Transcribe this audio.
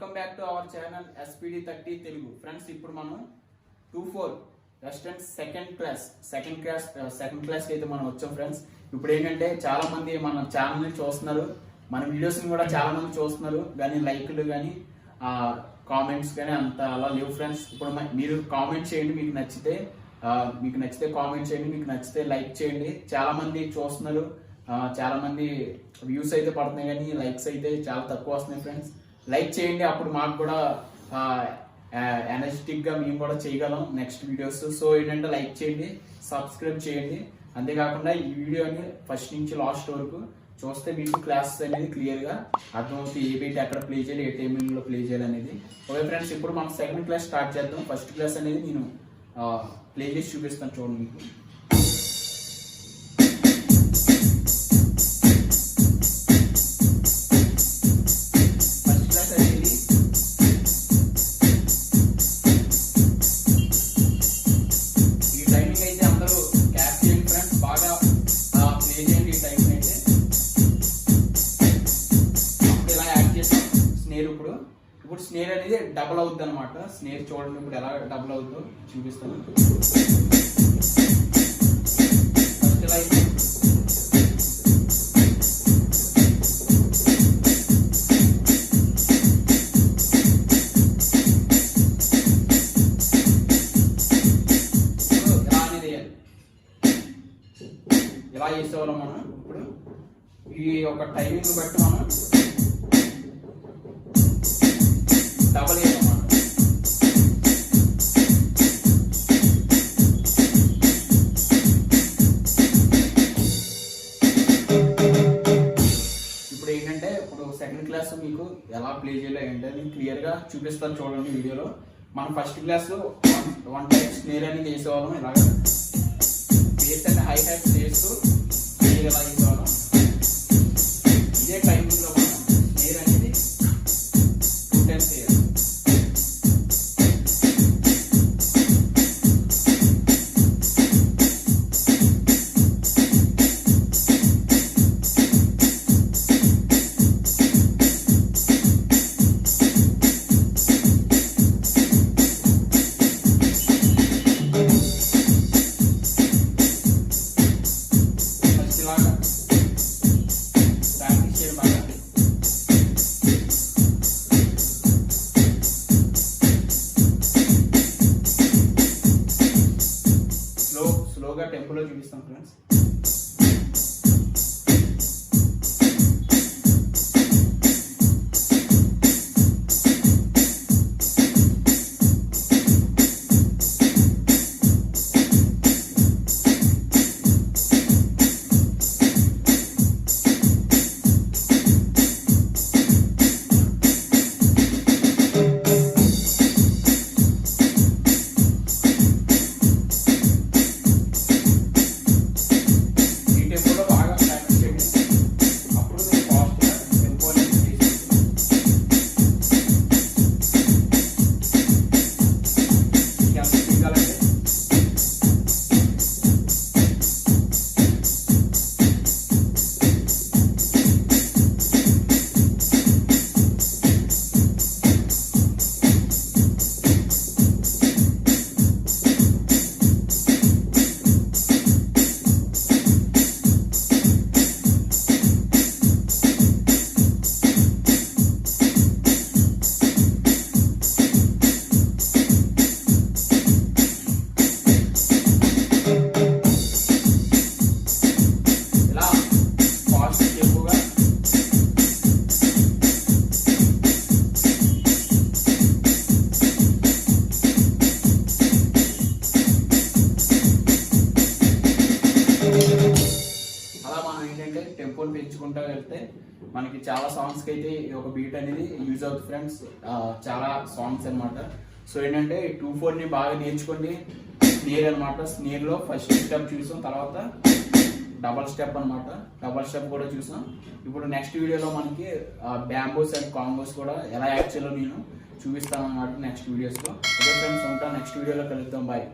Welcome back to our channel SPD 30 Telugu. Friends, ఇప్పుడు మనం 24 western second class అయితే మనం వచ్చాం. ఫ్రెండ్స్, ఇప్పుడు ఏంటంటే చాలా మంది మన ఛానల్ ని చూస్తున్నారు, మన వీడియోస్ ని కూడా చాలా మంది చూస్తున్నారు, కానీ లైక్లు కానీ కామెంట్స్ కానీ అంత అలా లేవు. ఫ్రెండ్స్, ఇప్పుడు మీరు కామెంట్ చేయండి, మీకు నచ్చితే కామెంట్ చేయండి, మీకు నచ్చితే లైక్ చేయండి. చాలా మంది చూస్తున్నారు, చాలా మంది వ్యూస్ అయితే పడుతున్నాయి, కానీ లైక్స్ అయితే చాలా తక్కువ వస్తున్నాయి. ఫ్రెండ్స్, లైక్ చేయండి, అప్పుడు మాకు కూడా ఎనర్జెటిక్ గా మేము కూడా చేయగలం నెక్స్ట్ వీడియోస్. సో ఏంటంటే లైక్ చేయండి, సబ్స్క్రైబ్ చేయండి. అంతేకాకుండా ఈ వీడియోని ఫస్ట్ నుంచి లాస్ట్ వరకు చూస్తే మీకు క్లాసెస్ అనేది క్లియర్ గా అర్థమవుతుంది, ఏ బీట్ ఎక్కడ ప్లే చేయాలి, ఏ టైమింగ్ లో ప్లే చేయాలి అనేది. ఓకే ఫ్రెండ్స్, ఇప్పుడు మనం సెకండ్ క్లాస్ స్టార్ట్ చేద్దాం. ఫస్ట్ క్లాస్ అనేది నేను ప్లే చేసి చూపిస్తాను, చూడండి. మీకు ఇప్పుడు స్నేర్ అనేది డబుల్ అవుద్ది అనమాట. స్నేర్ చూడండి ఇప్పుడు ఎలా డబుల్ అవుతుందో చూపిస్తాను. ఫస్ట్ ఇలా అయితే ఇలా అనేది వేయాలి. ఇలా వేసేవాళ్ళం మనం. ఇప్పుడు ఈ ఒక టైమింగ్ బట్టి మనం డబల్ వేయమాట. ఇప్పుడు ఏంటంటే ఇప్పుడు సెకండ్ క్లాస్ మీకు ఎలా ప్లే చేయాలి ఏంటంటే నేను క్లియర్ గా చూపిస్తాను, చూడండి వీడియోలో. మనం ఫస్ట్ క్లాస్ లో వన్ టైప్ స్నేర్ అనేది వేసేవాళ్ళం. ఇలాగ బేస్ అంటే హై టైప్ చేస్తూ ఎలా వేసేవాళ్ళం. ఇదే టైమింగ్ లో మనం స్నేర్ అనేది 2 టైమ్స్ వేయాలి. స్లోగా టెంపోలో చూపిస్తాం ఫ్రెండ్స్. టెంపోని పెంచుకుంటూ వెళ్తే మనకి చాలా సాంగ్స్ కి అయితే ఒక బీట్ అనేది యూజ్ అవుతుంది. ఫ్రెండ్స్, చాలా సాంగ్స్ అనమాట. సో ఏంటంటే 2/4 ని బాగా నేర్చుకోండి. స్నేర్ అనమాట. స్నేర్ లో ఫస్ట్ స్టెప్ చూసాం, తర్వాత డబల్ స్టెప్ అనమాట. డబల్ స్టెప్ కూడా చూసాం. ఇప్పుడు నెక్స్ట్ వీడియోలో మనకి బ్యాంబోస్ అండ్ కాంబోస్ కూడా ఎలా యాడ్ చేయాలో నేను చూపిస్తాను అన్నమాట నెక్స్ట్ వీడియోస్ లో. ఓకే ఫ్రెండ్స్, ఉంటాను. నెక్స్ట్ వీడియోలో కలుద్దాం. బాయ్.